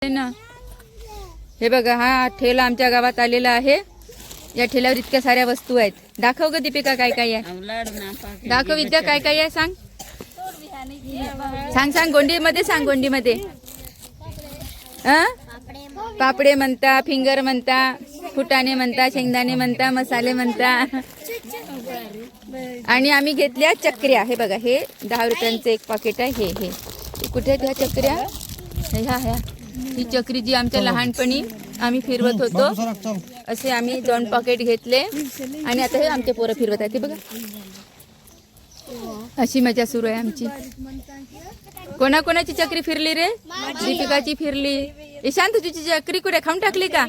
ना हे बघा, हा ठेला आमच्या गावात आलेला आहे. या ठेल्यावर इतक्या साऱ्या वस्तू आहेत. दाखव ग दीपिका, काय काय आहे दाखव. विद्या, काय काय आहे सांग सांग सांग गोंडीमध्ये सांग. गोंडीमध्ये पापडे म्हणता, फिंगर म्हणता, फुटाणे म्हणता, शेंगदाणे म्हणता, मसाले म्हणता. आणि आम्ही घेतल्या चक्र्या. हे बघा, हे 10 रुपयांचं एक पॅकेट आहे. हे कुठे आहेत ह्या चक्र्या? ह्या ही चक्री जी आमच्या लहानपणी आम्ही फिरवत होतो, असे आम्ही 2 पॉकेट घेतले आणि आता हे आमचे पोरं फिरवत आहेत. ते बघा, अशी मजा सुरू आहे आमची. कोणाकोणाची चक्री फिरली रे? दीपिकाची फिरली. ईशांत, तुझी चक्री कुठे खाऊन टाकली का?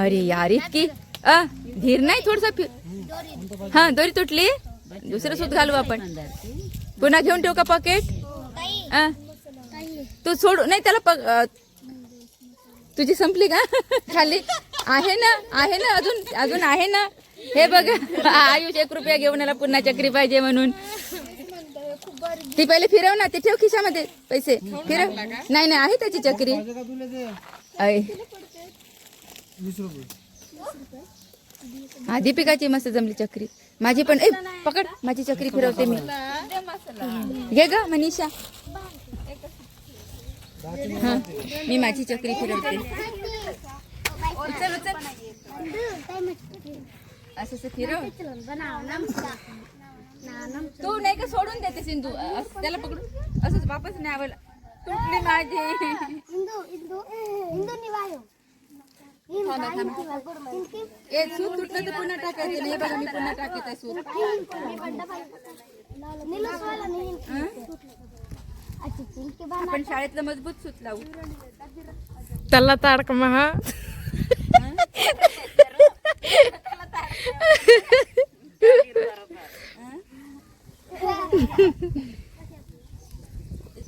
अरे यार, इतकी धीर नाही थोडस. हा, दोरी तुटली. दुसरं सूत घालू आपण. पुन्हा घेऊन ठेवू का पॉकेट? तू सोडू नाही त्याला. तुझी संपली का? खाली आहे ना, आहे ना, अजून आहे ना. हे बघ, आयुष 1 रुपया घेऊन आला पुन्हा चक्री पाहिजे म्हणून. ती पहिले फिरव ना, ते ठेव खिशामध्ये पैसे. फिरव. नाही नाही, आहे त्याची चक्री. हा, दीपिकाची मस्त जमली चक्री. माझी पण पकड, माझी चक्री फिरवते मी. घे ग मनीषा. हा, मी माझी चक्री फिरवते. उचल उचल, असं फिरव. तू नाही का सोडून देते सिंधू, त्याला पकडून असंच वापस नाही आवडलं. तुटली माझी. सूत तुटलं तर पुन्हा टाकायचं. नाही बघा, मी पुन्हा टाकायचं सूत. आपण शाळेतलं मजबूत सूत लावू. त्याला ताडक महा.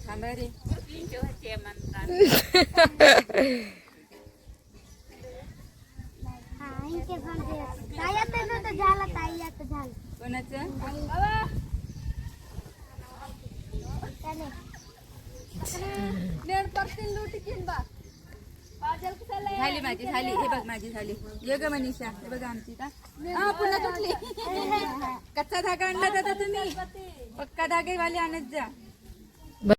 थांबा रे. कोणाचं? झाली माझी, झाली. हे बघ, माझी झाली. ये ग मनीषा, हे बघा आमची का. पुन्हा तुटली. कच्चा धागा आणला जाता तुम्ही, पक्का धागेवाले आणत जा.